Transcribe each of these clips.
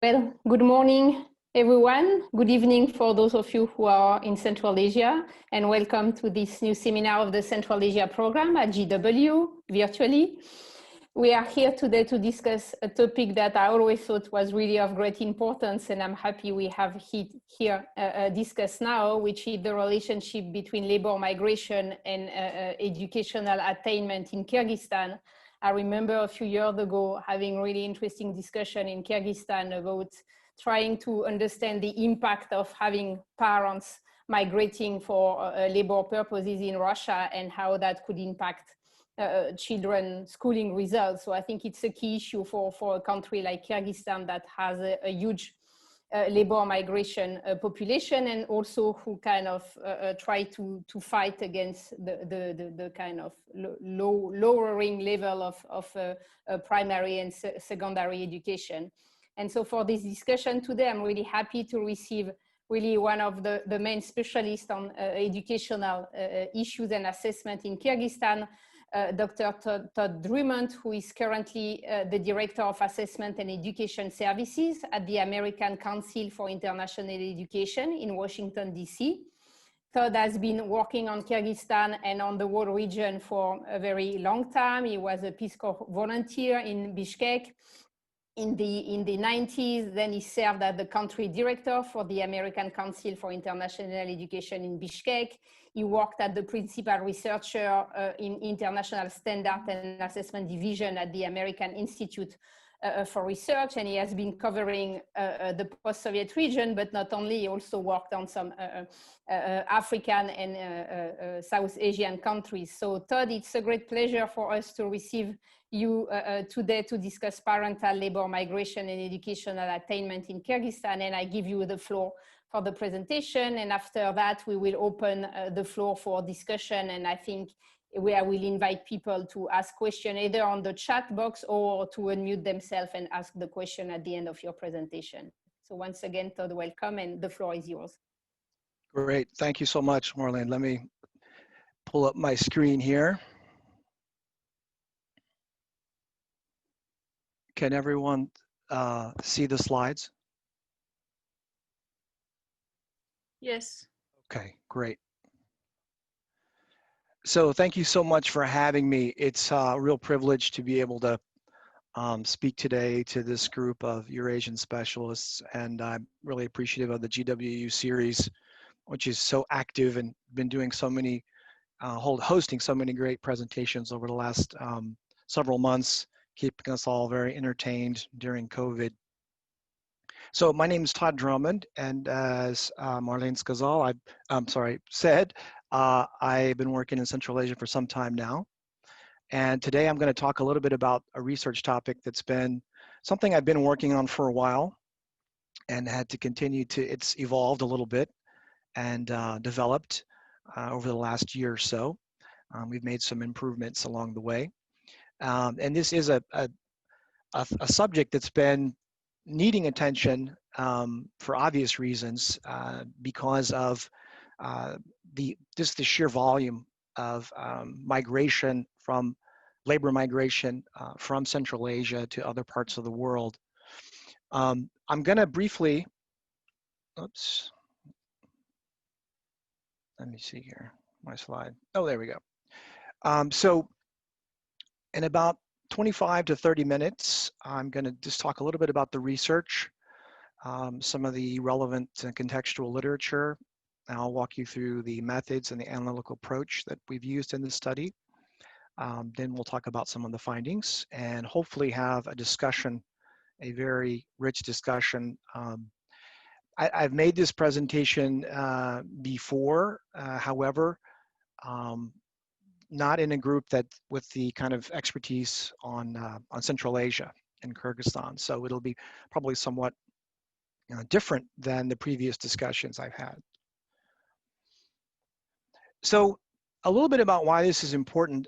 Well, good morning, everyone. Good evening for those of you who are in Central Asia, and welcome to this new seminar of the Central Asia program at GW virtually. We are here today to discuss a topic that I always thought was really of great importance, and I'm happy we have here discussed now, which is the relationship between labor migration and educational attainment in Kyrgyzstan. I remember a few years ago having really interesting discussion in Kyrgyzstan about trying to understand the impact of having parents migrating for labor purposes in Russia and how that could impact children schooling results. So I think it's a key issue for a country like Kyrgyzstan that has a huge labor migration population, and also who kind of try to fight against the kind of lowering level of primary and secondary education. And so for this discussion today, I'm really happy to receive really one of the main specialists on educational issues and assessment in Kyrgyzstan, Dr. Todd Drummond, who is currently the Director of Assessment and Education Services at the American Council for International Education in Washington, D.C. Todd has been working on Kyrgyzstan and on the whole region for a very long time. He was a Peace Corps volunteer in Bishkek in the 90s. Then he served as the country director for the American Council for International Education in Bishkek. He worked as the principal researcher in International Standard and Assessment Division at the American Institute for Research, and he has been covering the post-Soviet region, but not only, he also worked on some African and South Asian countries. So Todd, it's a great pleasure for us to receive you today to discuss parental labor migration and educational attainment in Kyrgyzstan, and I give you the floor for the presentation, and after that we will open the floor for discussion, and I think where we'll invite people to ask questions either on the chat box or to unmute themselves and ask the question at the end of your presentation. So once again, Todd, welcome, and the floor is yours. Great, thank you so much, Marlene. Let me pull up my screen here. Can everyone see the slides? Yes. Okay, great. So thank you so much for having me. It's a real privilege to be able to speak today to this group of Eurasian specialists, and I'm really appreciative of the GWU series, which is so active and been doing so many, hosting so many great presentations over the last several months, keeping us all very entertained during COVID. So my name is Todd Drummond, and as Marlene said, I've been working in Central Asia for some time now. And today I'm going to talk a little bit about a research topic that's been something I've been working on for a while and had to continue to, it's evolved a little bit and developed over the last year or so. We've made some improvements along the way. And this is a subject that's been needing attention for obvious reasons because of just the sheer volume of migration from labor migration from Central Asia to other parts of the world. I'm going to briefly, oops, let me see here, my slide. Oh, there we go. So in about 25 to 30 minutes, I'm going to just talk a little bit about the research, some of the relevant contextual literature. And I'll walk you through the methods and the analytical approach that we've used in this study. Then we'll talk about some of the findings and hopefully have a discussion, a very rich discussion. I've made this presentation before, however, not in a group that with the kind of expertise on Central Asia and Kyrgyzstan. So it'll be probably somewhat different than the previous discussions I've had. So a little bit about why this is important.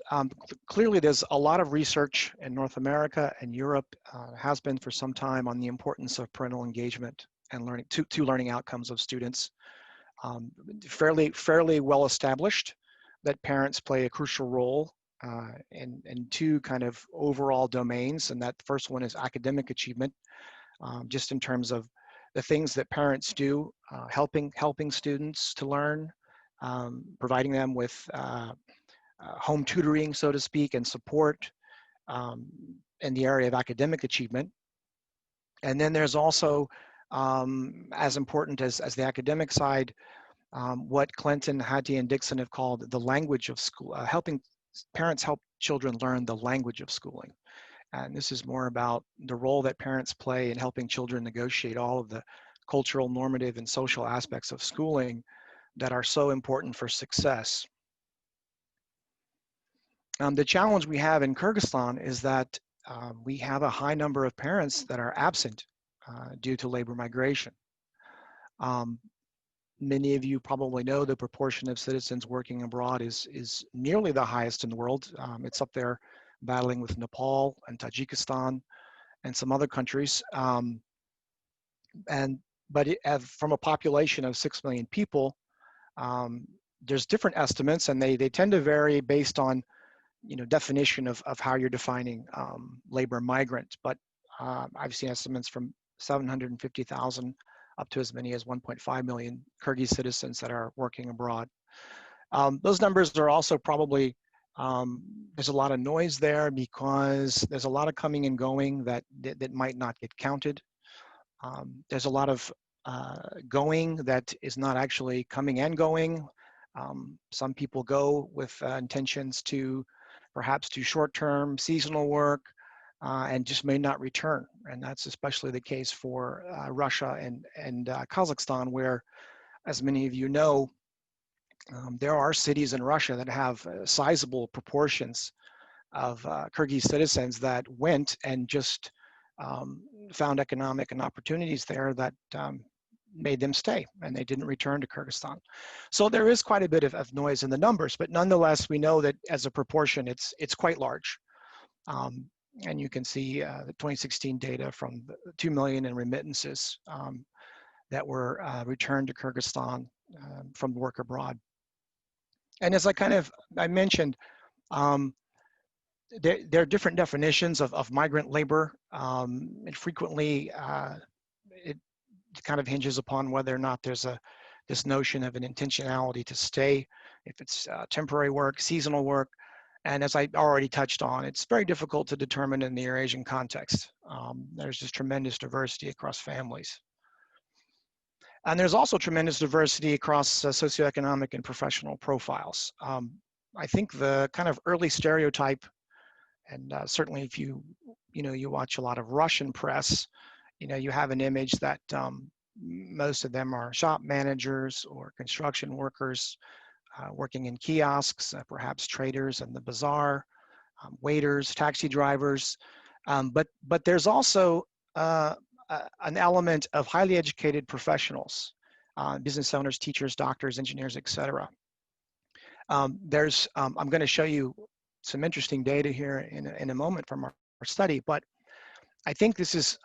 Clearly there's a lot of research in North America and Europe, has been for some time, on the importance of parental engagement and learning to learning outcomes of students. Fairly well established that parents play a crucial role in two kind of overall domains, and that first one is academic achievement, just in terms of the things that parents do, helping students to learn, providing them with home tutoring, so to speak, and support in the area of academic achievement. And then there's also, as important as the academic side, what Clinton, Hattie, and Dixon have called the language of school, helping parents help children learn the language of schooling. And this is more about the role that parents play in helping children negotiate all of the cultural, normative, and social aspects of schooling that are so important for success. The challenge we have in Kyrgyzstan is that we have a high number of parents that are absent due to labor migration. Many of you probably know the proportion of citizens working abroad is nearly the highest in the world. It's up there battling with Nepal and Tajikistan and some other countries. But from a population of 6 million people, there's different estimates, and they tend to vary based on definition of how you're defining labor migrant. But I've seen estimates from 750,000 up to as many as 1.5 million Kyrgyz citizens that are working abroad. Those numbers are also probably, there's a lot of noise there because there's a lot of coming and going that might not get counted. There's a lot of going that is not actually coming and going. Some people go with intentions to perhaps do short-term seasonal work and just may not return. And that's especially the case for Russia and Kazakhstan, where, as many of you know, there are cities in Russia that have sizable proportions of Kyrgyz citizens that went and just found economic and opportunities there that made them stay, and they didn't return to Kyrgyzstan. So there is quite a bit of noise in the numbers, but nonetheless, we know that as a proportion, it's quite large. And you can see the 2016 data from 2 million in remittances that were returned to Kyrgyzstan from work abroad. And as I mentioned, there are different definitions of migrant labor, and frequently it kind of hinges upon whether or not there's this notion of an intentionality to stay, if it's temporary work, seasonal work. And as I already touched on, it's very difficult to determine in the Eurasian context. There's just tremendous diversity across families. And there's also tremendous diversity across socioeconomic and professional profiles. I think the kind of early stereotype, and certainly if you watch a lot of Russian press, you have an image that most of them are shop managers or construction workers, working in kiosks, perhaps traders in the bazaar, waiters, taxi drivers. But there's also an element of highly educated professionals, business owners, teachers, doctors, engineers, etc. I'm going to show you some interesting data here in a moment from our study, but I think this is,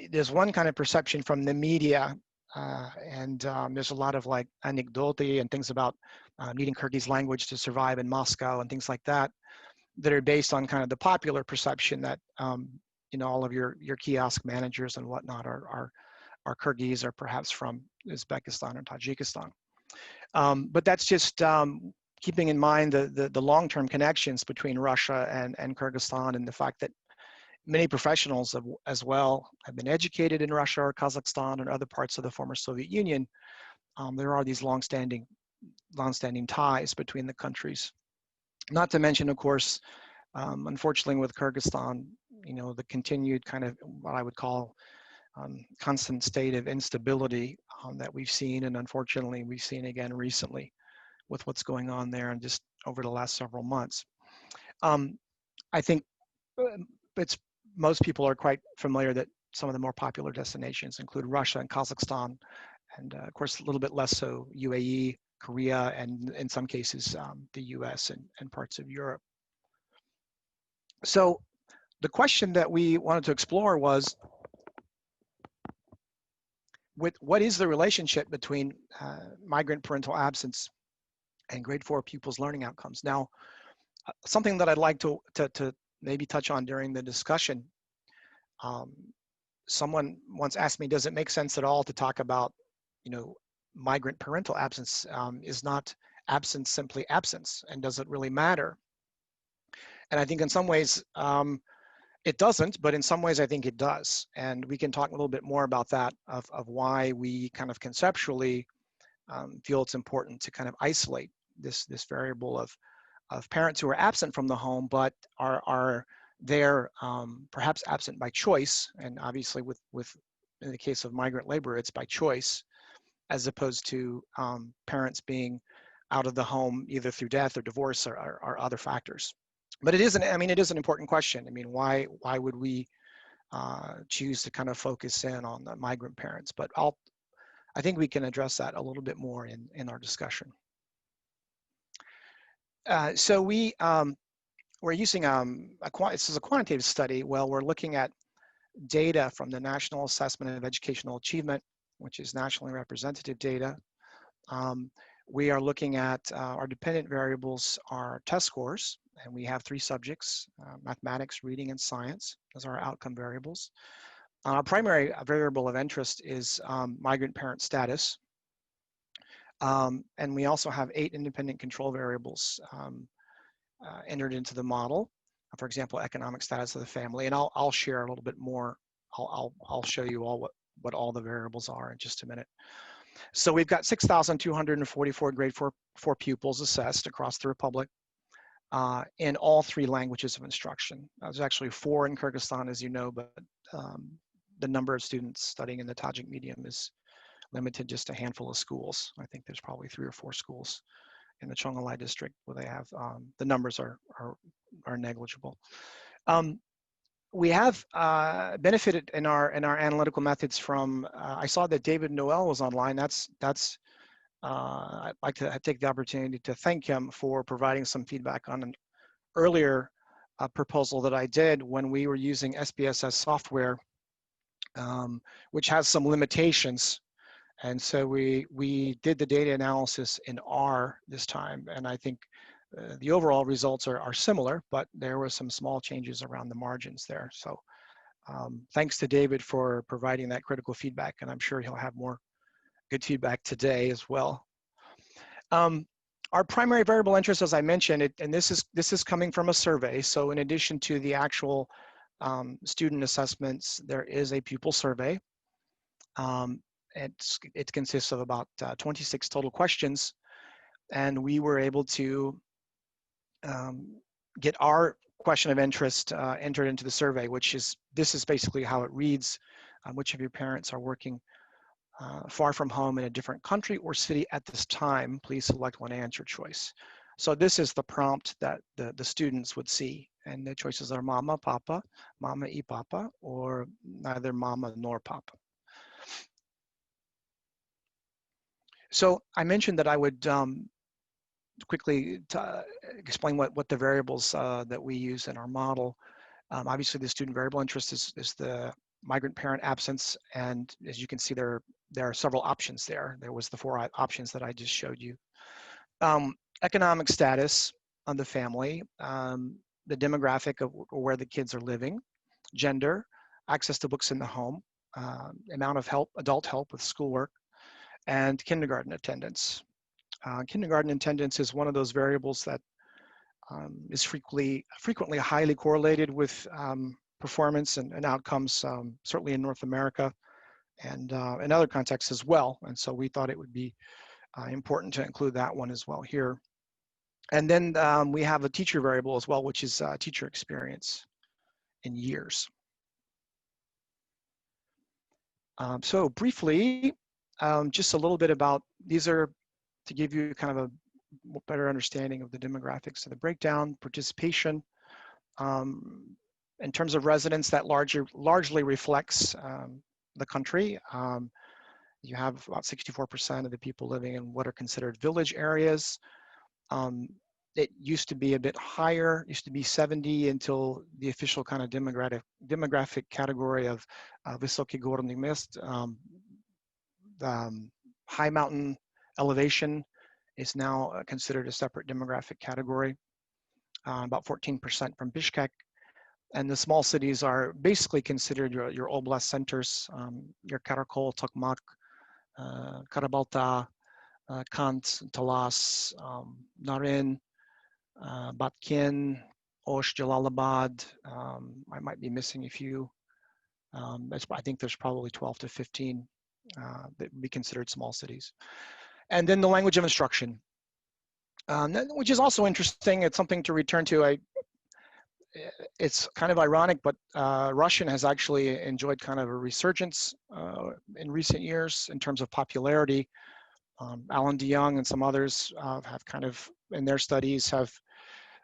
there's one kind of perception from the media, and there's a lot of like anecdote and things about needing Kyrgyz language to survive in Moscow and things like that are based on kind of the popular perception that all of your kiosk managers and whatnot are Kyrgyz or perhaps from Uzbekistan or Tajikistan. But that's just keeping in mind the long-term connections between Russia and Kyrgyzstan, and the fact that many professionals as well have been educated in Russia or Kazakhstan and other parts of the former Soviet Union. There are these long-standing ties between the countries. Not to mention, of course, unfortunately with Kyrgyzstan, the continued kind of what I would call constant state of instability that we've seen, and unfortunately we've seen again recently with what's going on there and just over the last several months. I think most people are quite familiar that some of the more popular destinations include Russia and Kazakhstan, and of course a little bit less so UAE, Korea, and in some cases the US and parts of Europe. So the question that we wanted to explore was, what is the relationship between migrant parental absence and grade 4 pupils' learning outcomes? Now, something that I'd like to maybe touch on during the discussion Someone once asked me, does it make sense at all to talk about, migrant parental absence? Is not absence simply absence, and does it really matter? And I think in some ways it doesn't, but in some ways I think it does. And we can talk a little bit more about that, of why we kind of conceptually feel it's important to kind of isolate this variable of parents who are absent from the home, but are there perhaps absent by choice. And obviously with in the case of migrant labor, it's by choice, as opposed to parents being out of the home either through death or divorce or other factors. But it is an important question. I mean, why would we choose to kind of focus in on the migrant parents? But I think we can address that a little bit more in our discussion. So we're using this is a quantitative study. Well, we're looking at data from the National Assessment of Educational Achievement, which is nationally representative data. We are looking at our dependent variables are test scores, and we have 3 subjects: mathematics, reading, and science. Those are our outcome variables. Our primary variable of interest is migrant parent status. And we also have 8 independent control variables entered into the model. For example, economic status of the family. And I'll share a little bit more. I'll show you all what all the variables are in just a minute. So we've got 6,244 grade 4 pupils assessed across the Republic in all 3 languages of instruction. There's actually 4 in Kyrgyzstan, as you know, but the number of students studying in the Tajik medium is limited just a handful of schools. I think there's probably 3 or 4 schools in the Chongalai district where they have, the numbers are negligible. We have benefited in our analytical methods from, I saw that David Noel was online. I'd like to take the opportunity to thank him for providing some feedback on an earlier proposal that I did when we were using SPSS software, which has some limitations. And so we did the data analysis in R this time, and I think the overall results are similar, but there were some small changes around the margins there. So thanks to David for providing that critical feedback, and I'm sure he'll have more good feedback today as well. Our primary variable interest, as I mentioned, and this is coming from a survey. So in addition to the actual student assessments, there is a pupil survey. It consists of about 26 total questions, and we were able to get our question of interest entered into the survey, this is basically how it reads. Which of your parents are working far from home in a different country or city at this time? Please select one answer choice. So this is the prompt that the students would see, and the choices are mama, papa, mama y papa, or neither mama nor papa. So I mentioned that I would quickly explain what the variables that we use in our model. Obviously, the student variable interest is the migrant parent absence, and as you can see, there are several options there. There was the 4 options that I just showed you. Economic status of the family, the demographic of where the kids are living, gender, access to books in the home, amount of help, adult help with schoolwork, and kindergarten attendance. Kindergarten attendance is one of those variables that is frequently highly correlated with performance and outcomes, certainly in North America and in other contexts as well. And so we thought it would be important to include that one as well here. And then we have a teacher variable as well, which is teacher experience in years. So briefly, just a little bit about, these are to give you kind of a better understanding of the demographics of the breakdown. Participation. In terms of residents, that largely reflects the country. You have about 64% of the people living in what are considered village areas. It used to be a bit higher, used to be 70 until the official kind of demographic category of Vysoky Gorny Mist, high mountain elevation, is now considered a separate demographic category. About 14% from Bishkek. And the small cities are basically considered your oblast centers, your Karakol, Tokmak, Karabalta, Kant, Talas, Narin, Batken, Osh, Jalalabad. I might be missing a few. I think there's probably 12 to 15 that would be considered small cities. And then the language of instruction, which is also interesting. It's something to return to. It's kind of ironic, but Russian has actually enjoyed kind of a resurgence in recent years in terms of popularity. Alan DeYoung and some others have kind of, in their studies,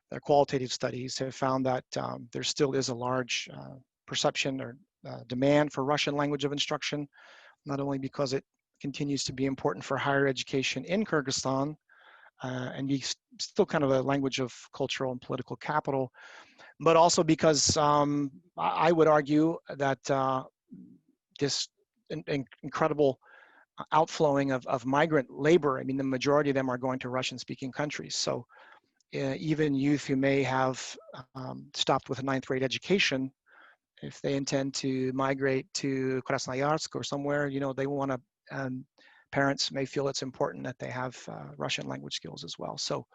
their qualitative studies have found that there still is a large perception or demand for Russian language of instruction, not only because it continues to be important for higher education in Kyrgyzstan and be still kind of a language of cultural and political capital, but also because I would argue that this incredible outflowing of migrant labor, I mean, the majority of them are going to Russian-speaking countries. So even youth who may have stopped with a 9th grade education, if they intend to migrate to Krasnoyarsk or somewhere, you know, they want to, parents may feel it's important that they have Russian language skills as well. So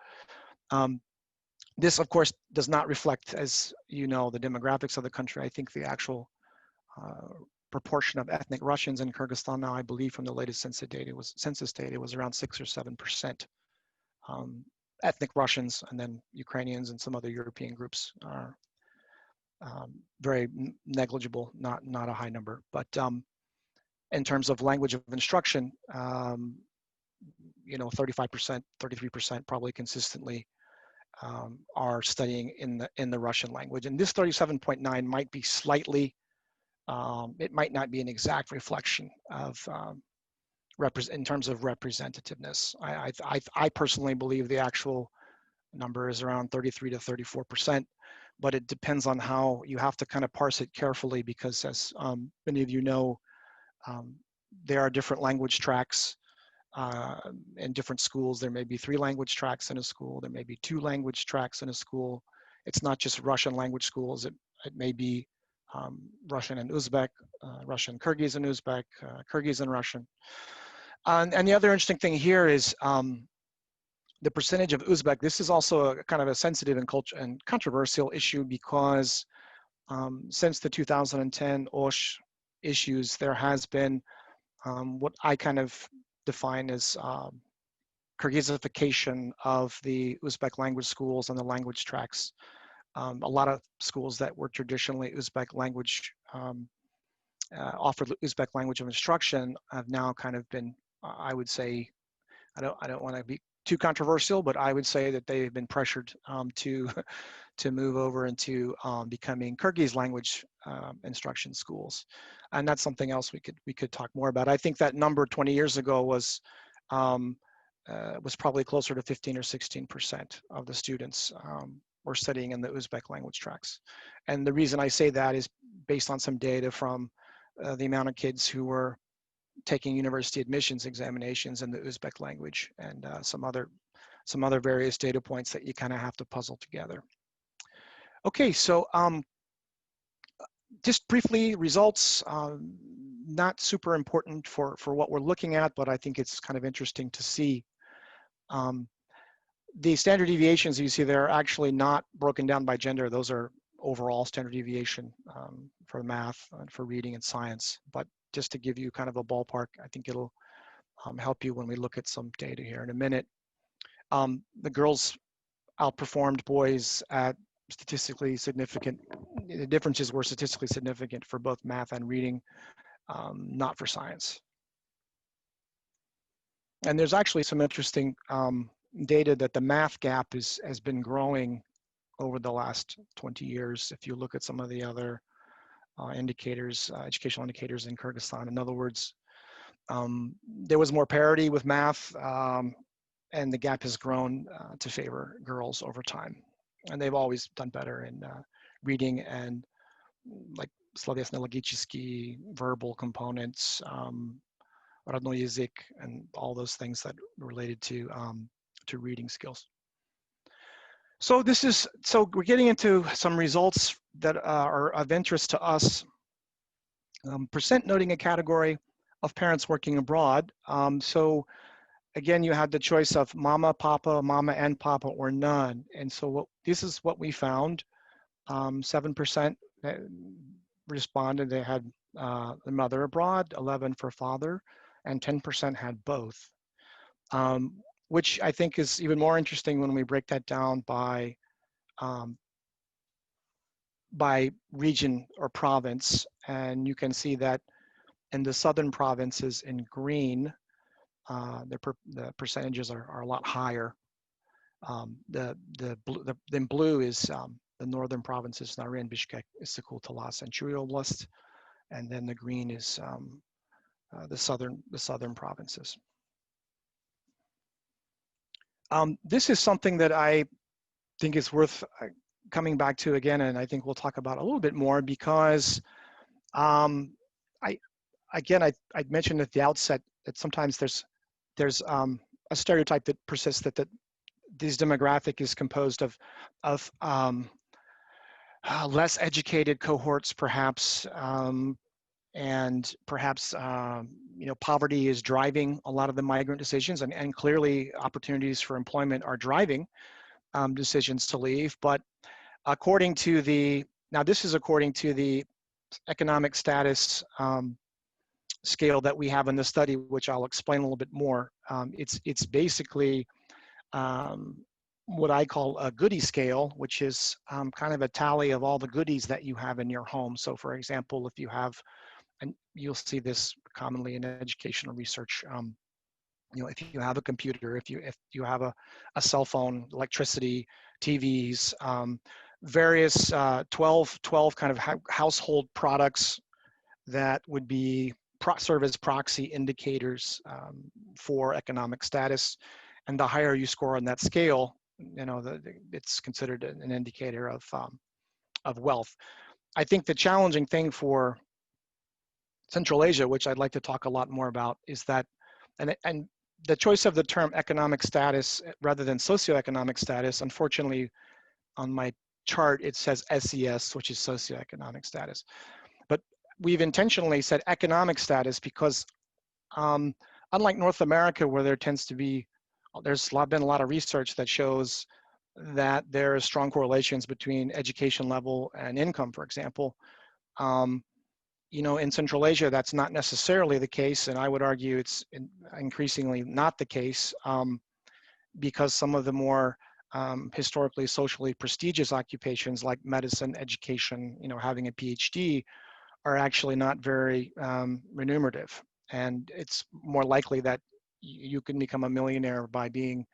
this, of course, does not reflect, as you know, the demographics of the country. I think the actual proportion of ethnic Russians in Kyrgyzstan now, I believe from the latest census data was around 6 or 7%. Ethnic Russians, and then Ukrainians and some other European groups are very negligible, not a high number. But in terms of language of instruction, you know, 35%, 33% probably consistently are studying in the Russian language. And this 37.9 might be slightly, it might not be an exact reflection of in terms of representativeness. I personally believe the actual number is around 33 to 34%, but it depends on how you have to kind of parse it carefully, because as many of you know, there are different language tracks in different schools. There may be 3 language tracks in a school. There may be 2 language tracks in a school. It's not just Russian language schools. It may be Russian and Uzbek, Russian, Kyrgyz and Uzbek, Kyrgyz and Russian. And the other interesting thing here is the percentage of Uzbek. This is also a kind of a sensitive and controversial issue, because since the 2010 OSH issues, there has been what I kind of define as Kyrgyzification of the Uzbek language schools and the language tracks. A lot of schools that were traditionally Uzbek language, offered Uzbek language of instruction, have now kind of been, I would say, I don't want to be too controversial, but I would say that they've been pressured to move over into becoming Kyrgyz language instruction schools, and that's something else we could talk more about. I think that number 20 years ago was probably closer to 15 or 16% of the students were studying in the Uzbek language tracks, and the reason I say that is based on some data from the amount of kids who were taking university admissions examinations in the Uzbek language, and some other various data points that you kind of have to puzzle together. Okay, so just briefly, results, not super important for what we're looking at, but I think it's kind of interesting to see. The standard deviations you see there are actually not broken down by gender. Those are overall standard deviation for math and for reading and science. But just to give you kind of a ballpark, I think it'll help you when we look at some data here in a minute. The girls outperformed boys at statistically significant, the differences were statistically significant for both math and reading, not for science. And there's actually some interesting data that the math gap has been growing over the last 20 years. If you look at some of the other indicators, educational indicators in Kyrgyzstan, in other words, there was more parity with math, and the gap has grown to favor girls over time. And they've always done better in reading and like словесно-логические, verbal components, родной язык, and all those things that related to reading skills. So we're getting into some results that are of interest to us. Percent noting a category of parents working abroad. So again, you had the choice of mama, and papa, or none. And so this is what we found. 7% responded they had the mother abroad, 11 for father, and 10% had both. Which I think is even more interesting when we break that down by region or province. And you can see that in the southern provinces in green, the percentages are a lot higher. In blue is the northern provinces, Naren, Bishkek, Istiklal, Talas, and Churi Oblast, and then the green is the southern provinces. This is something that I think is worth coming back to again, and I think we'll talk about a little bit more because I mentioned at the outset that sometimes there's a stereotype that persists that this demographic is composed of less educated cohorts, perhaps, and perhaps poverty is driving a lot of the migrant decisions, and clearly opportunities for employment are driving decisions to leave. But according to this is according to the economic status scale that we have in the study, which I'll explain a little bit more. It's basically what I call a goodie scale, which is kind of a tally of all the goodies that you have in your home. So for example, if you have, and you'll see this commonly in educational research, if you have a computer, if you have a cell phone, electricity, TVs, various 12 kind of household products that would be serve as proxy indicators for economic status. And the higher you score on that scale, it's considered an indicator of wealth. I think the challenging thing for Central Asia, which I'd like to talk a lot more about, is that, and the choice of the term economic status rather than socioeconomic status, unfortunately, on my chart, it says SES, which is socioeconomic status. But we've intentionally said economic status because unlike North America, where there tends to be, there's been a lot of research that shows that there are strong correlations between education level and income, for example. In Central Asia, that's not necessarily the case, and I would argue it's increasingly not the case because some of the more historically socially prestigious occupations like medicine, education, having a Ph.D. are actually not very remunerative. And it's more likely that you can become a millionaire by being,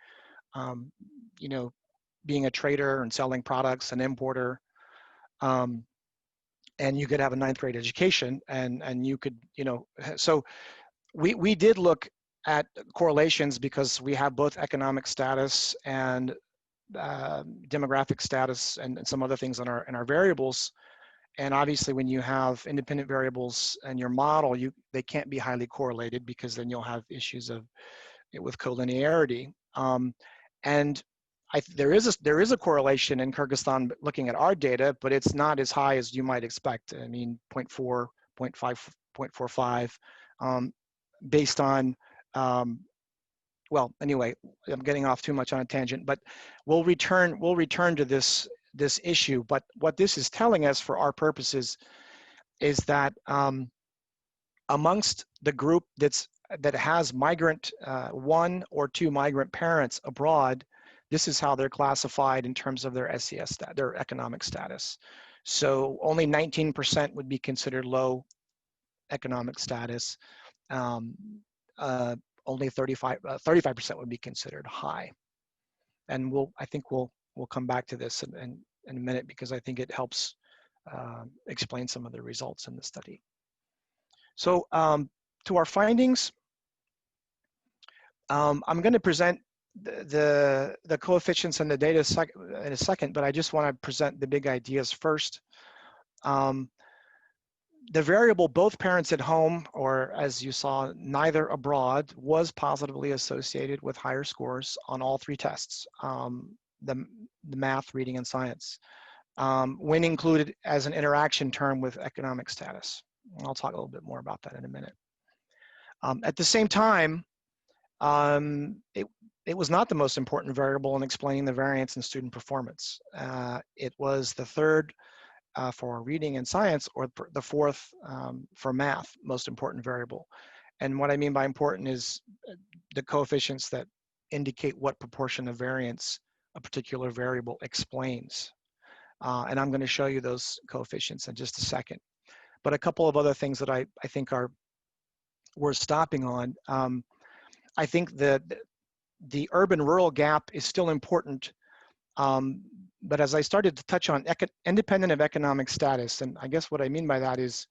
being a trader and selling products, an importer. And you could have a 9th grade education and you could, so we did look at correlations because we have both economic status and demographic status and some other things in our variables. And obviously when you have independent variables in your model, they can't be highly correlated because then you'll have issues with collinearity. And there is a correlation in Kyrgyzstan looking at our data, but it's not as high as you might expect. I mean, 0.4, 0.5, 0.45, based on, well, anyway, I'm getting off too much on a tangent, but we'll return to this issue. But what this is telling us for our purposes is that amongst the group that has migrant, 1 or 2 migrant parents abroad, this is how they're classified in terms of their SES, their economic status. So only 19% would be considered low economic status. Only 35% would be considered high. And I think we'll come back to this in a minute because I think it helps explain some of the results in the study. So to our findings, I'm going to present the coefficients and the data in a second, but I just want to present the big ideas first. The variable both parents at home, or as you saw, neither abroad, was positively associated with higher scores on all 3 tests. the math, reading, and science, when included as an interaction term with economic status. And I'll talk a little bit more about that in a minute. At the same time, it was not the most important variable in explaining the variance in student performance. It was the third for reading and science, or the fourth for math, most important variable. And what I mean by important is the coefficients that indicate what proportion of variance a particular variable explains. And I'm going to show you those coefficients in just a second. But a couple of other things that I think are worth stopping on. I think that the urban-rural gap is still important, but as I started to touch on, independent of economic status, and I guess what I mean by that is,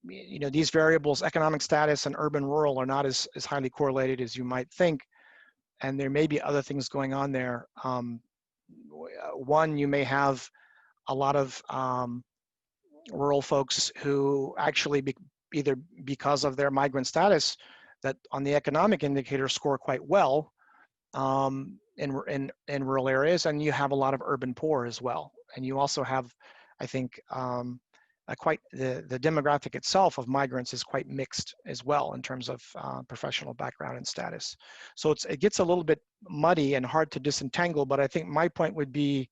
you know, these variables, economic status and urban-rural, are not as highly correlated as you might think, and there may be other things going on there. One, you may have a lot of rural folks who actually, either because of their migrant status, that on the economic indicator score quite well in rural areas, and you have a lot of urban poor as well. And you also have, I think, the demographic itself of migrants is quite mixed as well in terms of professional background and status. So it gets a little bit muddy and hard to disentangle, but I think my point would be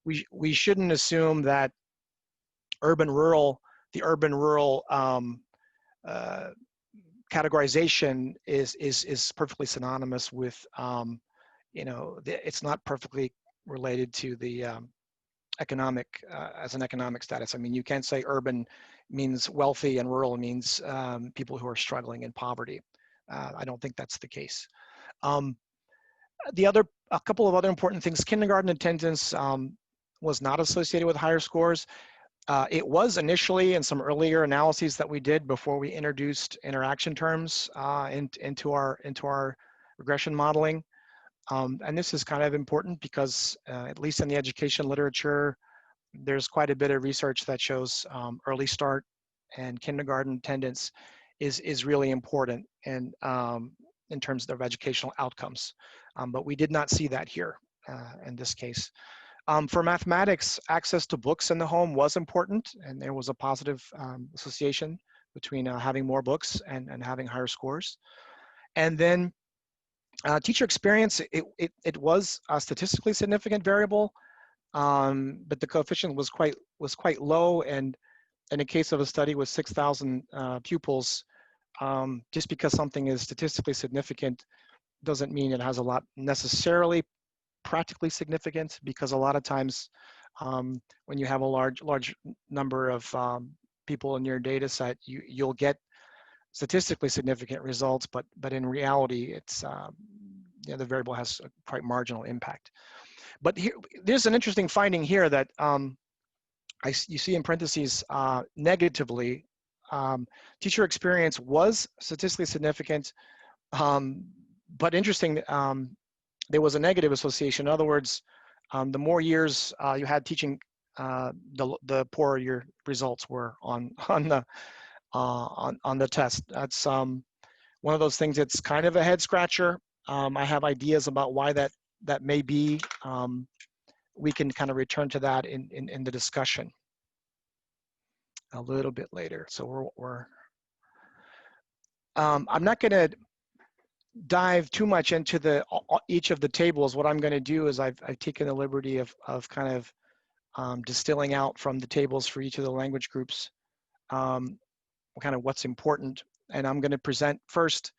we shouldn't assume that the urban-rural categorization is perfectly synonymous with, you know, it's not perfectly related to the economic, as an economic status. I mean, you can't say urban means wealthy and rural means people who are struggling in poverty. I don't think that's the case. A couple of other important things, kindergarten attendance was not associated with higher scores. It was initially in some earlier analyses that we did before we introduced interaction terms into our regression modeling. And this is kind of important because at least in the education literature, there's quite a bit of research that shows early start and kindergarten attendance is really important and in terms of educational outcomes. But we did not see that here in this case. For mathematics, access to books in the home was important, and there was a positive association between having more books and having higher scores. And then teacher experience, it was a statistically significant variable, but the coefficient was quite low. And in a case of a study with 6,000 pupils, just because something is statistically significant doesn't mean it has a lot necessarily practically significant, because a lot of times when you have a large number of people in your data set, you'll get statistically significant results, but in reality, it's you know, the variable has a quite marginal impact. But there's an interesting finding here that you see in parentheses negatively. Teacher experience was statistically significant, but interesting. There was a negative association. In other words, the more years you had teaching, the poorer your results were on the test. That's one of those things that's kind of a head scratcher. I have ideas about why that may be. We can kind of return to that in the discussion a little bit later. So I'm not going to dive too much into each of the tables. What I'm going to do is I've taken the liberty of kind of distilling out from the tables for each of the language groups kind of what's important, and I'm going to present first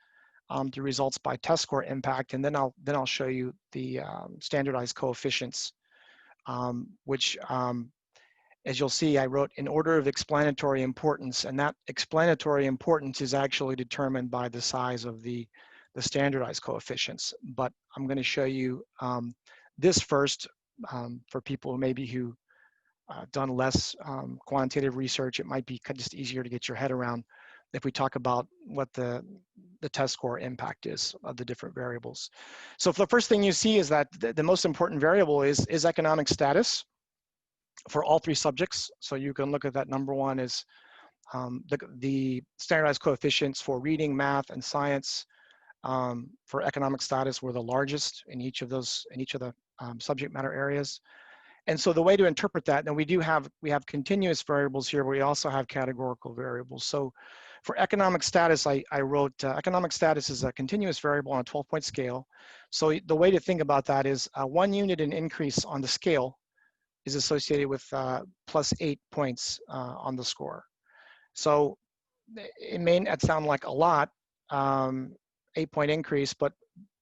the results by test score impact, and then I'll show you the standardized coefficients, which as you'll see, I wrote in order of explanatory importance, and that explanatory importance is actually determined by the size of the standardized coefficients. But I'm going to show you this first for people who done less quantitative research. It might be just easier to get your head around if we talk about what the test score impact is of the different variables. So the first thing you see is that the most important variable is economic status for all three subjects. So you can look at that. Number one is the standardized coefficients for reading, math, and science. for economic status were the largest in each of the subject matter areas. And so the way to interpret that, and we have continuous variables here, but we also have categorical variables. So for economic status, I wrote economic status is a continuous variable on a 12-point scale. So the way to think about that is 1 unit in increase on the scale is associated with plus 8 points on the score. So it may not sound like a lot, 8-point increase, but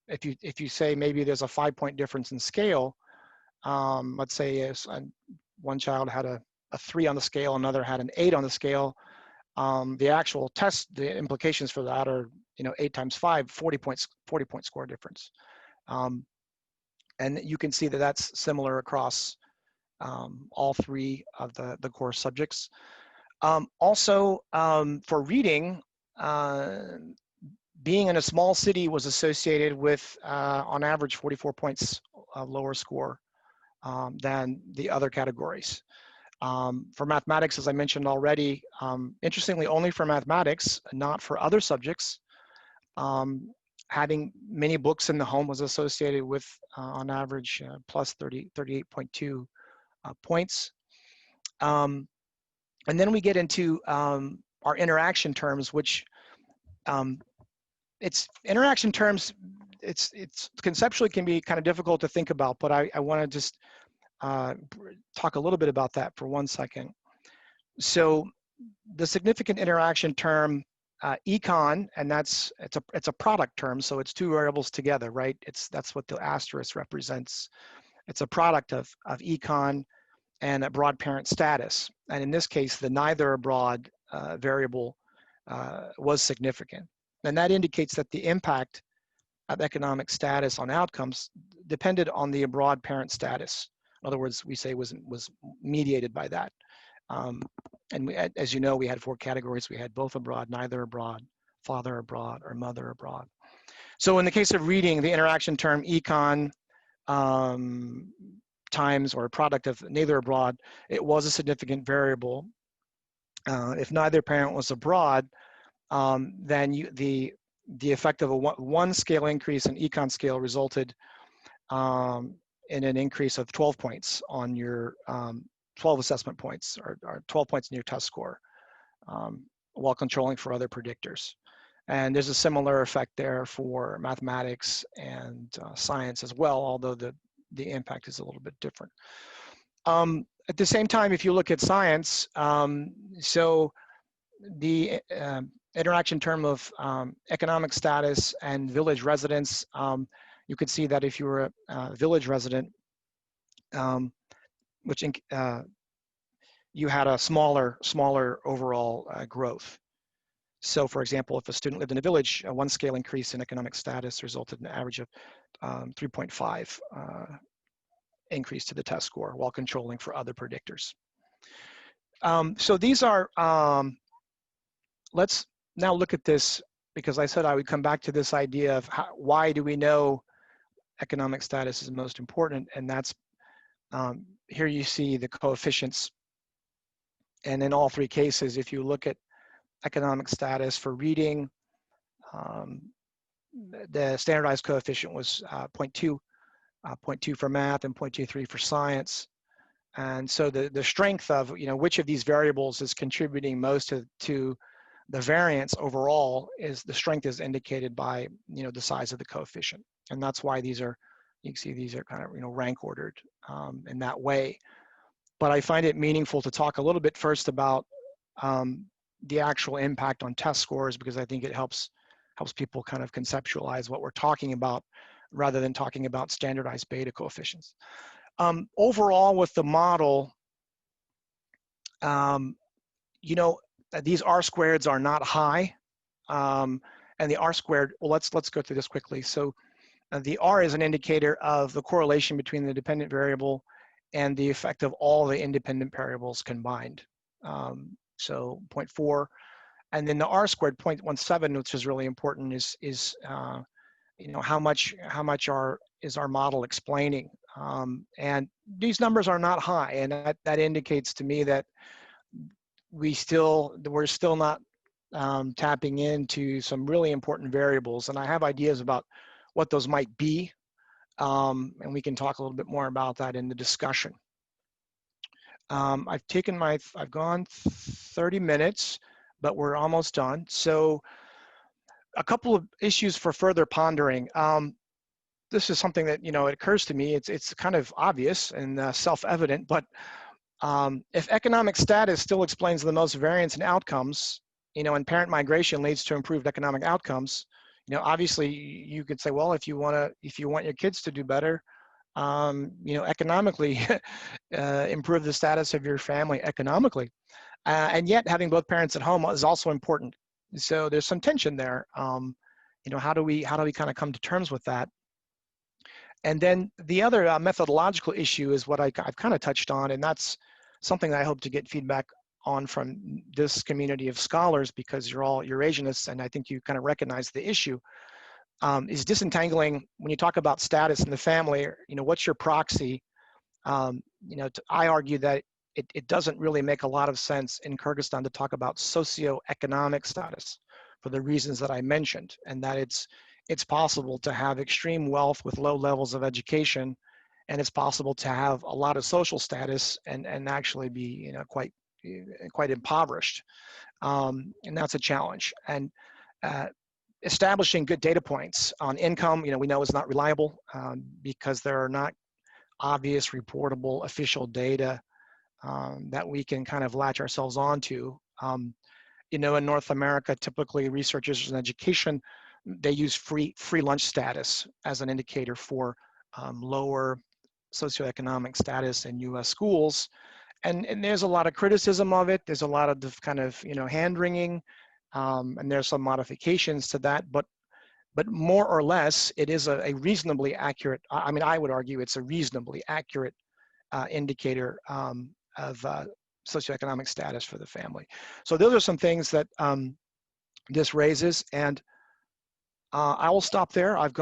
if you say maybe there's a 5-point difference in scale, let's say one child had a 3 on the scale, another had an 8 on the scale, the actual test, the implications for that are 8 times 5, 40 point score difference. And you can see that that's similar across all 3 of the core subjects. Also, for reading, being in a small city was associated with, on average, 44 points lower score than the other categories. For mathematics, as I mentioned already, interestingly, only for mathematics, not for other subjects, having many books in the home was associated with, on average, plus 38.2 points. And then we get into our interaction terms, which interaction terms, it's conceptually can be kind of difficult to think about, but I want to just talk a little bit about that for 1 second. So the significant interaction term, econ, and it's a product term, so it's 2 variables together, right? That's what the asterisk represents. It's a product of econ and abroad parent status, and in this case, the neither abroad variable was significant, and that indicates that the impact of economic status on outcomes depended on the abroad parent status. In other words, we say was mediated by that. And we, as you know, we had 4 categories. We had both abroad, neither abroad, father abroad, or mother abroad. So in the case of reading, the interaction term econ times or product of neither abroad, it was a significant variable. If neither parent was abroad, then the effect of a 1 scale increase in econ scale resulted in an increase of 12 points on your 12 assessment points, or 12 points in your test score, while controlling for other predictors. And there's a similar effect there for mathematics and science as well, although the impact is a little bit different. At the same time, if you look at science, so the interaction term of economic status and village residence, you could see that if you were a village resident, which you had a smaller overall growth. So for example, if a student lived in a village, a 1 scale increase in economic status resulted in an average of 3.5 increase to the test score while controlling for other predictors. So these are, let's now look at this, because I said I would come back to this idea of why do we know economic status is most important, and that's, here you see the coefficients. And in all 3 cases, if you look at economic status for reading, the standardized coefficient was 0.2, 0.2 for math and 0.23 for science. And so the strength of, which of these variables is contributing most to the variance overall is the strength is indicated by, the size of the coefficient. And that's why these are, you can see these are kind of, rank ordered in that way. But I find it meaningful to talk a little bit first about the actual impact on test scores, because I think it helps people kind of conceptualize what we're talking about rather than talking about standardized beta coefficients. Overall with the model, these R-squareds are not high, and the R-squared, well, let's go through this quickly. So the R is an indicator of the correlation between the dependent variable and the effect of all the independent variables combined. So 0.4, and then the R-squared 0.17, which is really important, is how much is our model explaining? And these numbers are not high, and that indicates to me that we're still not tapping into some really important variables. And I have ideas about what those might be. And we can talk a little bit more about that in the discussion. I've gone 30 minutes, but we're almost done. So a couple of issues for further pondering. This is something that, it occurs to me, it's kind of obvious and self-evident, but if economic status still explains the most variance in outcomes, and parent migration leads to improved economic outcomes, obviously you could say, well, if you want your kids to do better, economically, improve the status of your family economically. And yet having both parents at home is also important. So there's some tension there. How do we kind of come to terms with that? And then the other methodological issue is what I've kind of touched on, and that's something that I hope to get feedback on from this community of scholars, because you're all Eurasianists, and I think you kind of recognize the issue, is disentangling when you talk about status in the family, what's your proxy? I argue that it doesn't really make a lot of sense in Kyrgyzstan to talk about socioeconomic status for the reasons that I mentioned, and that it's possible to have extreme wealth with low levels of education, and it's possible to have a lot of social status and actually be quite impoverished, and that's a challenge. And establishing good data points on income, we know is not reliable because there are not obvious reportable official data that we can kind of latch ourselves onto. In North America, typically researchers in education, they use free lunch status as an indicator for lower socioeconomic status in U.S. schools. And there's a lot of criticism of it. There's a lot of kind of, hand-wringing, and there's some modifications to that, but more or less, it is a reasonably accurate, I would argue it's a reasonably accurate indicator of socioeconomic status for the family. So those are some things that this raises, and I will stop there. It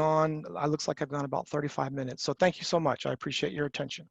looks like I've gone about 35 minutes. So thank you so much. I appreciate your attention.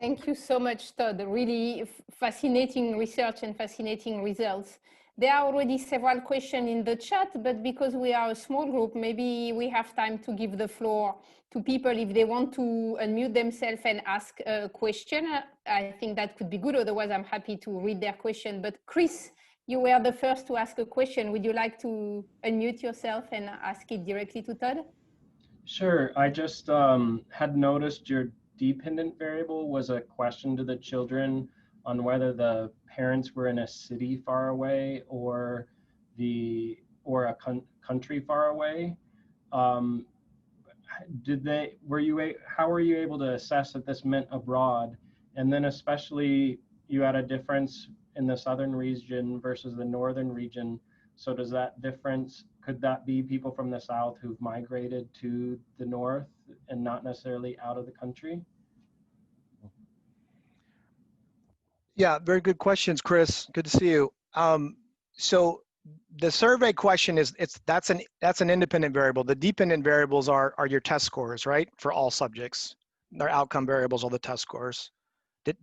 Thank you so much, Todd. Really fascinating research and fascinating results. There are already several questions in the chat, but because we are a small group, maybe we have time to give the floor to people if they want to unmute themselves and ask a question. I think that could be good. Otherwise, I'm happy to read their question. But Chris, you were the first to ask a question. Would you like to unmute yourself and ask it directly to Todd? Sure. I just had noticed your dependent variable was a question to the children on whether the parents were in a city far away or a country far away. How were you able to assess that this meant abroad? And then especially you had a difference in the southern region versus the northern region. So does that difference, could that be people from the south who've migrated to the north and not necessarily out of the country? Yeah, very good questions, Chris. Good to see you. So the survey question is, that's an independent variable. The dependent variables are your test scores, right? For all subjects. Their outcome variables are the test scores. If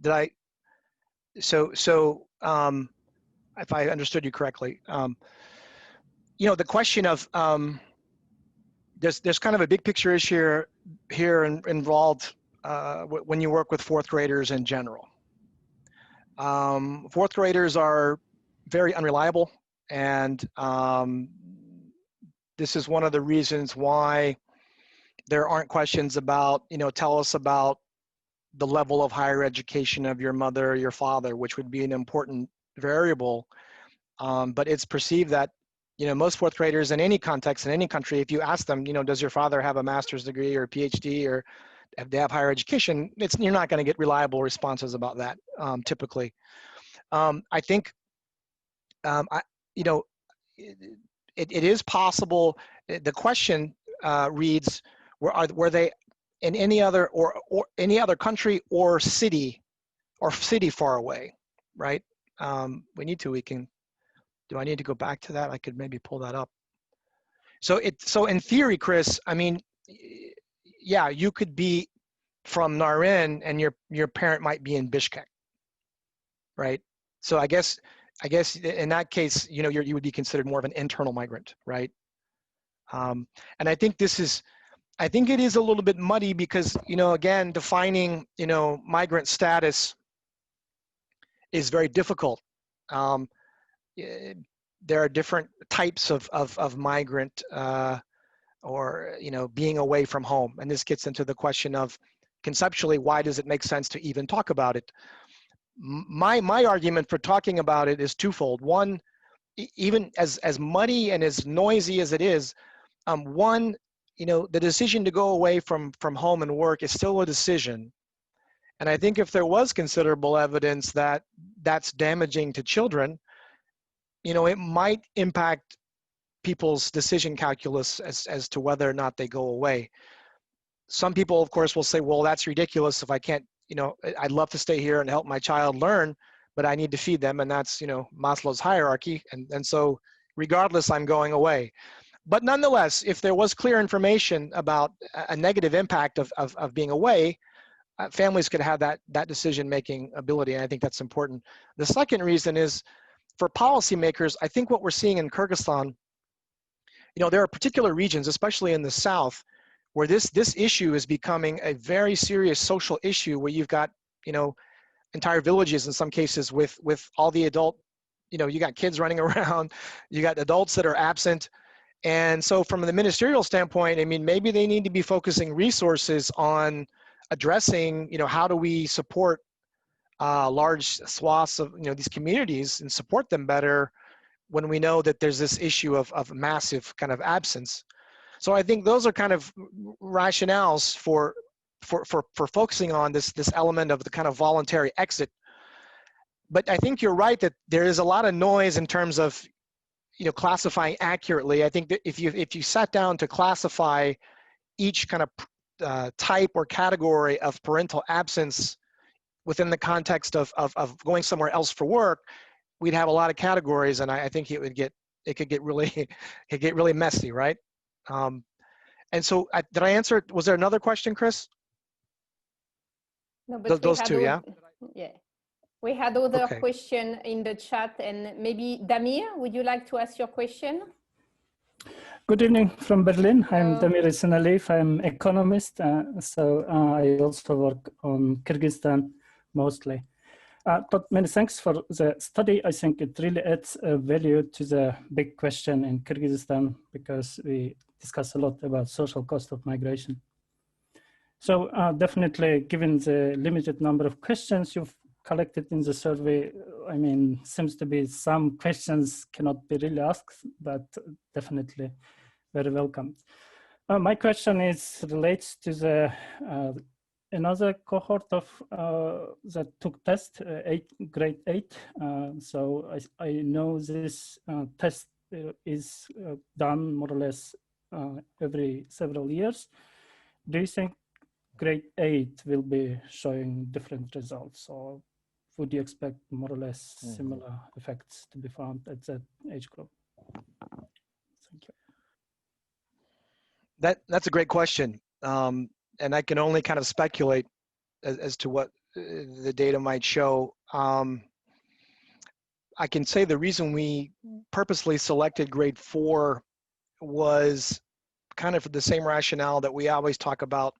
I understood you correctly, the question of, there's kind of a big picture issue here involved when you work with fourth graders in general. Fourth graders are very unreliable, and this is one of the reasons why there aren't questions about, tell us about the level of higher education of your mother or your father, which would be an important variable. But it's perceived that, most fourth graders in any context, in any country, if you ask them, does your father have a master's degree or a PhD or if they have higher education, you're not going to get reliable responses about that typically. I think, it is possible. The question reads, were they in any other or any other country or city far away, right? We can. Do I need to go back to that? I could maybe pull that up. So in theory, Chris, yeah, you could be from Narin and your parent might be in Bishkek, right? So I guess I guess in that case, you know, you would be considered more of an internal migrant, right? And I think I think it is a little bit muddy because, you know, again, defining, you know, migrant status is very difficult. There are different types of migrant or, you know, being away from home. And this gets into the question of conceptually, why does it make sense to even talk about it? My argument for talking about it is twofold. One, even as muddy and as noisy as it is, one, you know, the decision to go away from home and work is still a decision. And I think if there was considerable evidence that that's damaging to children, you know, it might impact people's decision calculus as to whether or not they go away. Some people, of course, will say, well, that's ridiculous. If I can't, you know, I'd love to stay here and help my child learn, but I need to feed them. And that's, you know, Maslow's hierarchy. And so regardless, I'm going away. But nonetheless, if there was clear information about a negative impact of being away, families could have that decision-making ability. And I think that's important. The second reason is for policymakers, I think what we're seeing in Kyrgyzstan, you know, there are particular regions, especially in the south, where this issue is becoming a very serious social issue where you've got, you know, entire villages in some cases with all the adult, you know, you got kids running around, you got adults that are absent. And so from the ministerial standpoint, I mean, maybe they need to be focusing resources on addressing, you know, how do we support large swaths of, you know, these communities and support them better when we know that there's this issue of massive kind of absence. So I think those are kind of rationales for focusing on this element of the kind of voluntary exit. But I think you're right that there is a lot of noise in terms of, you know, classifying accurately. I think that if you sat down to classify each kind of type or category of parental absence within the context of going somewhere else for work, we'd have a lot of categories, and I think it could get really messy, right? And so did I answer? Was there another question, Chris? No, but those two, yeah? Yeah. We had other Okay. question in the chat, and maybe Damir, would you like to ask your question? Good evening from Berlin. I'm Damir Isanalif. I'm economist, so I also work on Kyrgyzstan mostly. But many thanks for the study. I think it really adds value to the big question in Kyrgyzstan because we discuss a lot about social cost of migration. So definitely, given the limited number of questions you've collected in the survey, I mean, seems to be some questions cannot be really asked, but definitely very welcome. My question relates to the another cohort of that took test, grade 8. So I know this test is done more or less every several years. Do you think grade 8 will be showing different results, or would you expect more or less similar effects to be found at that age group? Thank you. That's a great question. And I can only kind of speculate as to what the data might show. I can say the reason we purposely selected grade 4 was kind of for the same rationale that we always talk about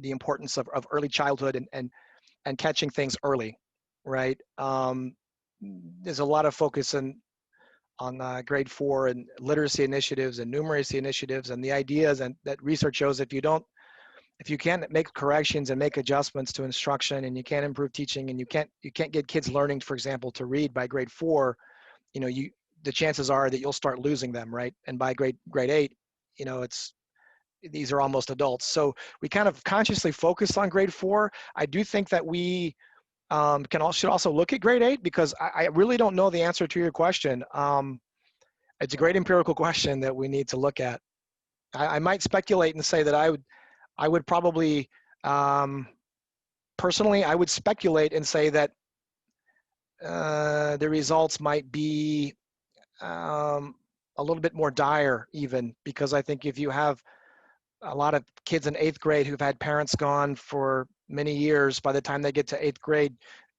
the importance of early childhood and catching things early, right? There's a lot of focus on grade 4 and literacy initiatives and numeracy initiatives, and the idea is that research shows if you can't make corrections and make adjustments to instruction, and you can't improve teaching, and you can't get kids learning, for example, to read by grade 4, you know, the chances are that you'll start losing them, right? And by grade 8, you know, these are almost adults. So we kind of consciously focused on grade 4. I do think that we should also look at grade 8 because I really don't know the answer to your question. It's a great empirical question that we need to look at. I might speculate and say that I would probably, personally, I would speculate and say that the results might be a little bit more dire even, because I think if you have a lot of kids in 8th grade who've had parents gone for many years, by the time they get to 8th grade,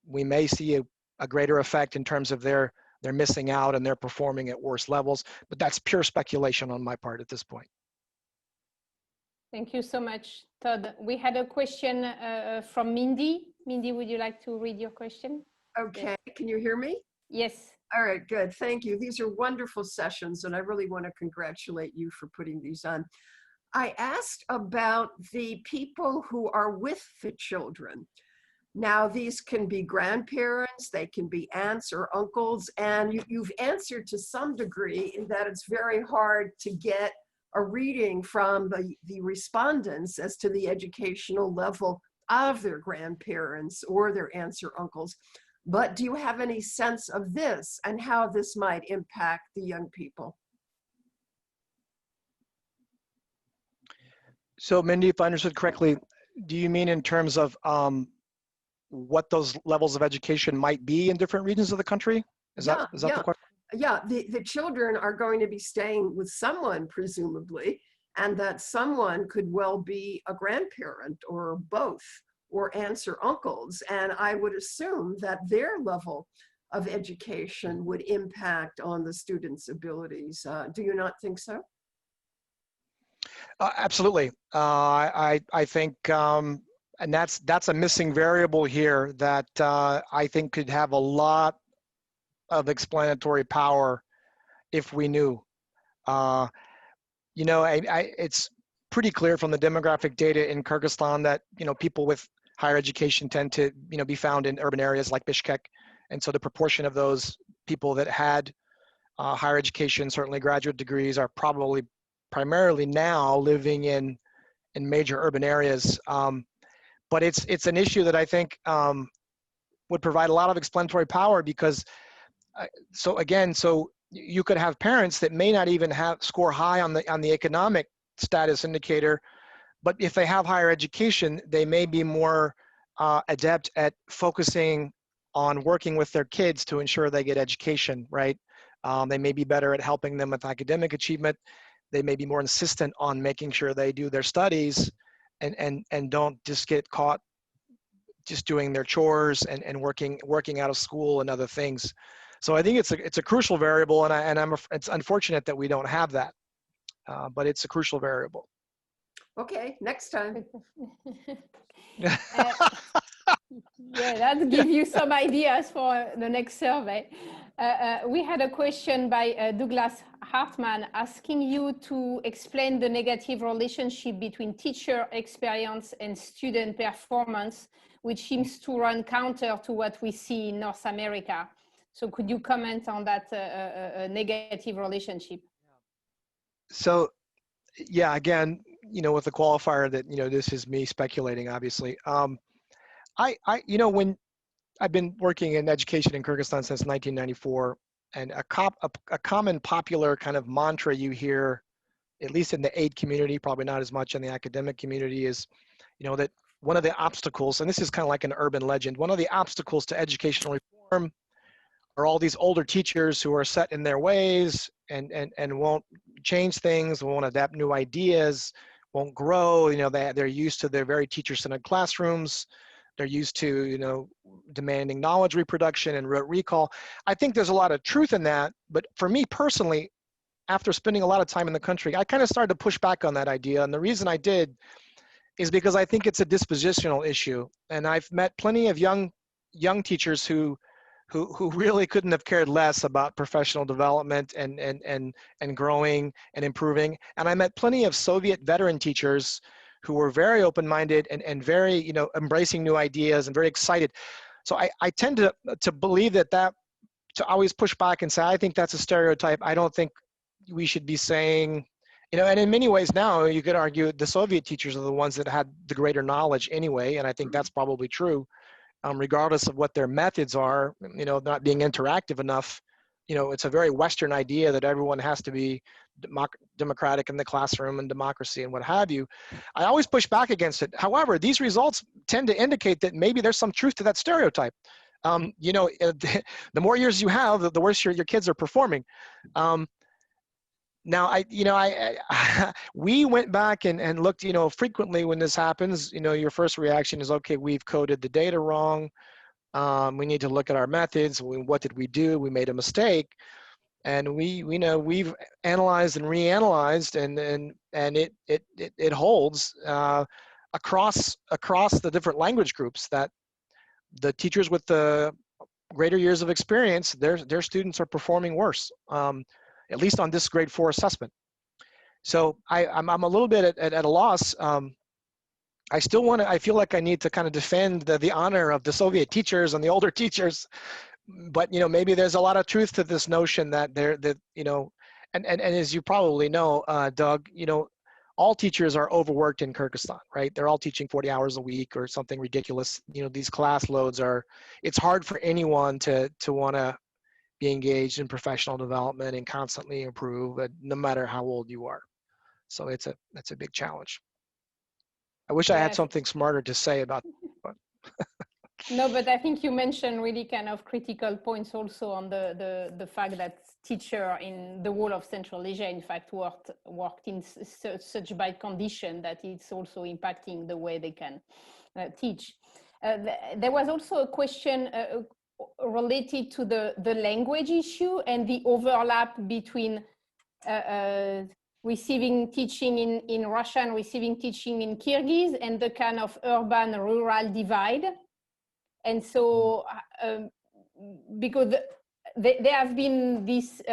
we may see a greater effect in terms of their they're missing out and they're performing at worse levels. But that's pure speculation on my part at this point. Thank you so much, Todd. We had a question from Mindi. Mindi, would you like to read your question? Okay, can you hear me? Yes. All right, good, thank you. These are wonderful sessions and I really want to congratulate you for putting these on. I asked about the people who are with the children. Now, these can be grandparents, they can be aunts or uncles, and you've answered to some degree in that it's very hard to get a reading from the respondents as to the educational level of their grandparents or their aunts or uncles. But do you have any sense of this and how this might impact the young people? So Mindi, if I understood correctly, do you mean in terms of what those levels of education might be in different regions of the country? Is that the question? Yeah, the children are going to be staying with someone, presumably, and that someone could well be a grandparent or both, or aunts or uncles. And I would assume that their level of education would impact on the students' abilities. Do you not think so? Absolutely. I think, and that's a missing variable here that I think could have a lot of explanatory power if we knew. You know, it's pretty clear from the demographic data in Kyrgyzstan that, you know, people with higher education tend to, you know, be found in urban areas like Bishkek. And so the proportion of those people that had higher education, certainly graduate degrees, are probably primarily now living in major urban areas. But it's an issue that I think would provide a lot of explanatory power because, so you could have parents that may not even score high on the economic status indicator, but if they have higher education, they may be more adept at focusing on working with their kids to ensure they get education, right? They may be better at helping them with academic achievement. They may be more insistent on making sure they do their studies and don't just get caught just doing their chores and working out of school and other things. So I think it's a crucial variable, and it's unfortunate that we don't have that, but it's a crucial variable. Okay, next time. Yeah, that gives you some ideas for the next survey. We had a question by Douglas Hartman asking you to explain the negative relationship between teacher experience and student performance, which seems to run counter to what we see in North America. So could you comment on that negative relationship? So, yeah, again, you know, with the qualifier that, you know, this is me speculating, obviously. You know, when I've been working in education in Kyrgyzstan since 1994, and a common popular kind of mantra you hear, at least in the aid community, probably not as much in the academic community, is, you know, that one of the obstacles, and this is kind of like an urban legend, one of the obstacles to educational reform are all these older teachers who are set in their ways and won't change things, won't adapt new ideas, won't grow. You know, they're used to their very teacher-centered classrooms. They're used to, you know, demanding knowledge reproduction and rote recall. I think there's a lot of truth in that. But for me personally, after spending a lot of time in the country, I kind of started to push back on that idea. And the reason I did is because I think it's a dispositional issue. And I've met plenty of young teachers who really couldn't have cared less about professional development and growing and improving. And I met plenty of Soviet veteran teachers who were very open-minded and very, you know, embracing new ideas and very excited. So I tend to believe that to always push back and say, I think that's a stereotype. I don't think we should be saying, you know, and in many ways now you could argue the Soviet teachers are the ones that had the greater knowledge anyway. And I think that's probably true. Regardless of what their methods are, you know, not being interactive enough, you know, it's a very Western idea that everyone has to be democratic in the classroom and democracy and what have you. I always push back against it. However, these results tend to indicate that maybe there's some truth to that stereotype. You know, the more years you have, the worse your kids are performing. Now, we went back and looked, you know, frequently when this happens, you know, your first reaction is, okay, we've coded the data wrong. We need to look at our methods. What did we do? We made a mistake. And we've analyzed and reanalyzed, and it holds across the different language groups that the teachers with the greater years of experience, their students are performing worse, at least on this grade 4 assessment. So I'm a little bit at a loss. I feel like I need to kind of defend the honor of the Soviet teachers and the older teachers, but maybe there's a lot of truth to this notion that and as you probably know, Doug, all teachers are overworked in Kyrgyzstan, right? They're all teaching 40 hours a week or something ridiculous. These class loads it's hard for anyone to want to be engaged in professional development and constantly improve, no matter how old you are. So that's a big challenge. I wish I had something smarter to say about it. No, but I think you mentioned really kind of critical points also on the fact that teacher in the whole of Central Asia, in fact, worked in such bad condition that it's also impacting the way they can teach. There was also a question related to the language issue and the overlap between receiving teaching in Russia and receiving teaching in Kyrgyz, and the kind of urban-rural divide. And so, because there have been this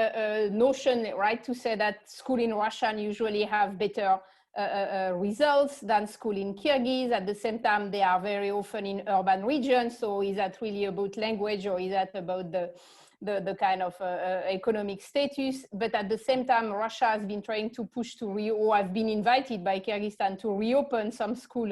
notion, right, to say that school in Russian usually have better results than school in Kyrgyz. At the same time, they are very often in urban regions. So is that really about language, or is that about the kind of economic status? But at the same time, Russia has been trying to push or have been invited by Kyrgyzstan to reopen some school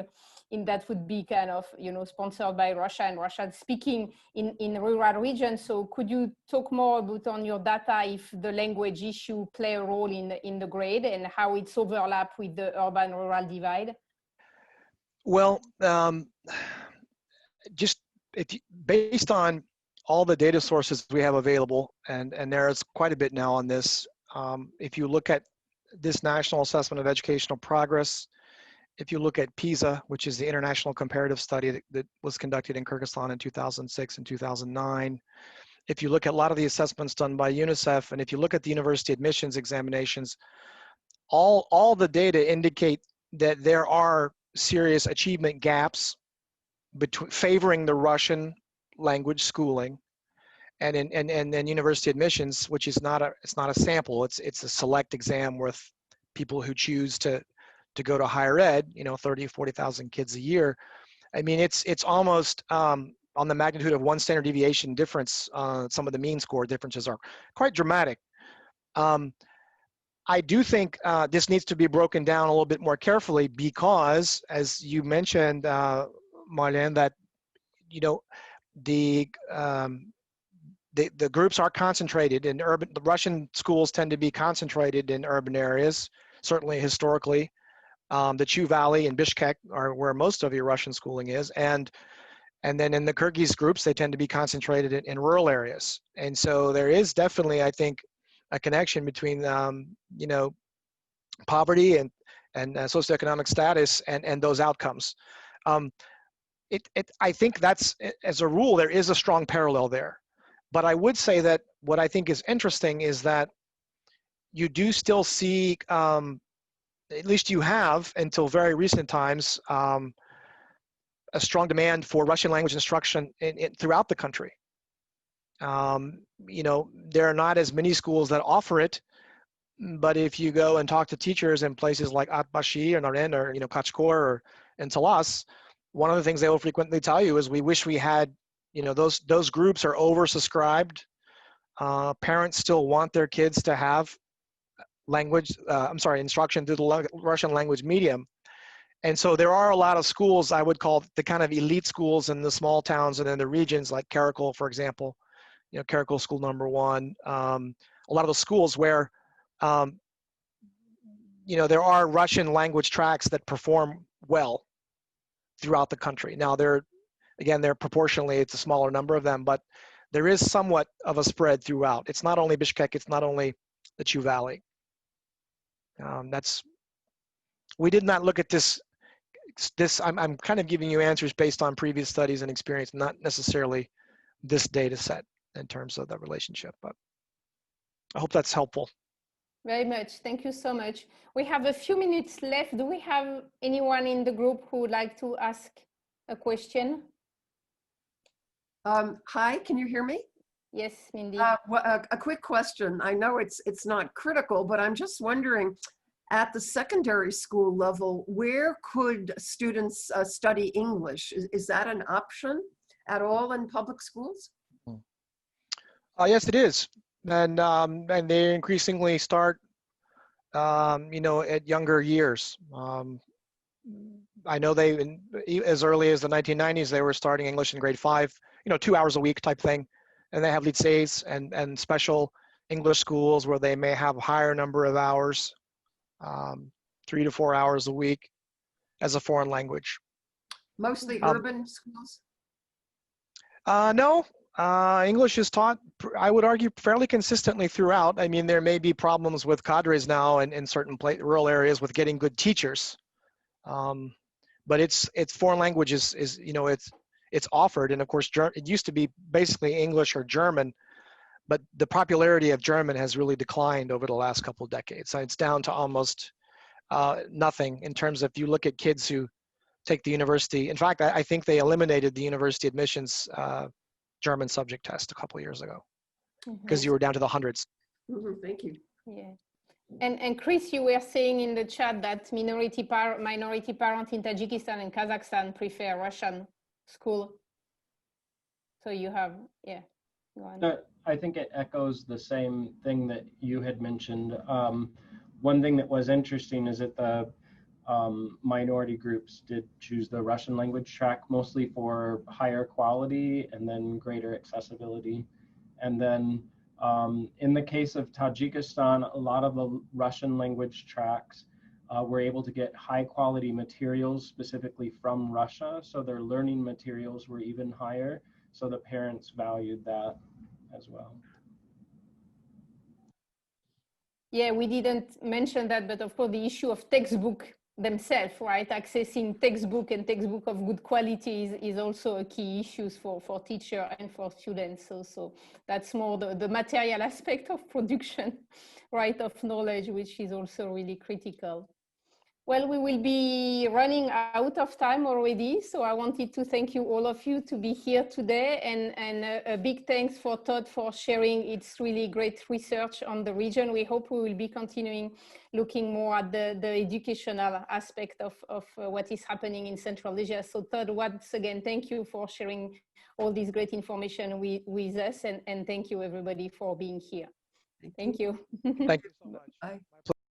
that would be kind of, sponsored by Russia and Russian speaking in rural regions. So could you talk more about on your data if the language issue play a role in the grade and how it's overlap with the urban-rural divide? Well, based on all the data sources we have available, and there's quite a bit now on this, if you look at this National Assessment of Educational Progress, if you look at PISA, which is the international comparative study that was conducted in Kyrgyzstan in 2006 and 2009, if you look at a lot of the assessments done by UNICEF, and if you look at the university admissions examinations, all the data indicate that there are serious achievement gaps between favoring the Russian language schooling and then university admissions, which is it's not a sample, it's a select exam with people who choose to go to higher ed, 30, 40,000 kids a year. I mean, it's almost on the magnitude of 1 standard deviation difference. Some of the mean score differences are quite dramatic. I do think this needs to be broken down a little bit more carefully because, as you mentioned, Marlene, that the groups are concentrated in urban. The Russian schools tend to be concentrated in urban areas, certainly historically. The Chu Valley and Bishkek are where most of your Russian schooling is, and then in the Kyrgyz groups, they tend to be concentrated in rural areas. And so there is definitely, I think, a connection between poverty and socioeconomic status and those outcomes. I think that's, as a rule, there is a strong parallel there. But I would say that what I think is interesting is that you do still see, at least you have until very recent times, a strong demand for Russian language instruction throughout the country. There are not as many schools that offer it, but if you go and talk to teachers in places like Atbashi or Naren or Kachkor or in Talas, one of the things they will frequently tell you is we wish we had, those groups are oversubscribed. Parents still want their kids to have instruction through the Russian language medium. And so there are a lot of schools, I would call the kind of elite schools in the small towns and in the regions like Karakol, for example, Karakol school number 1. A lot of the schools where, there are Russian language tracks that perform well throughout the country. Now they're proportionally, it's a smaller number of them, but there is somewhat of a spread throughout. It's not only Bishkek, it's not only the Chu Valley. We did not look at this, I'm kind of giving you answers based on previous studies and experience, not necessarily this data set in terms of the relationship. But I hope that's helpful. Very much. Thank you so much. We have a few minutes left. Do we have anyone in the group who would like to ask a question? Hi, can you hear me? Yes, Mindi. Well, a quick question. I know it's not critical, but I'm just wondering, at the secondary school level, where could students study English? Is that an option at all in public schools? Yes, it is. And they increasingly start, you know, at younger years. I know as early as the 1990s, they were starting English in grade 5, you know, 2 hours a week type thing. And they have lycées and special English schools where they may have a higher number of hours, 3 to 4 hours a week as a foreign language. Mostly urban schools? No, English is taught, I would argue, fairly consistently throughout. I mean, there may be problems with cadres now in certain rural areas with getting good teachers. But it's foreign language is you know, it's offered. And of course, it used to be basically English or German, but the popularity of German has really declined over the last couple of decades. So it's down to almost nothing in terms of, if you look at kids who take the university. In fact, I think they eliminated the university admissions German subject test a couple of years ago because you were down to the hundreds. Thank you. Yeah. And Chris, you were saying in the chat that minority parents in Tajikistan and Kazakhstan prefer Russian school. So you have, yeah. Go on. I think it echoes the same thing that you had mentioned. One thing that was interesting is that the minority groups did choose the Russian language track mostly for higher quality and then greater accessibility. And then in the case of Tajikistan, a lot of the Russian language tracks were able to get high quality materials specifically from Russia. So their learning materials were even higher. So the parents valued that as well. Yeah, we didn't mention that, but of course the issue of textbook themselves, right? Accessing textbook and textbook of good quality is also a key issue for teacher and for students. So that's more the material aspect of production, right, of knowledge, which is also really critical. Well, we will be running out of time already, so I wanted to thank you, all of you, to be here today, and a big thanks for Todd for sharing its really great research on the region. We hope we will be continuing looking more at the educational aspect of what is happening in Central Asia. So Todd, once again, thank you for sharing all this great information with us, and thank you everybody for being here. Thank you. Thank you so much. Bye.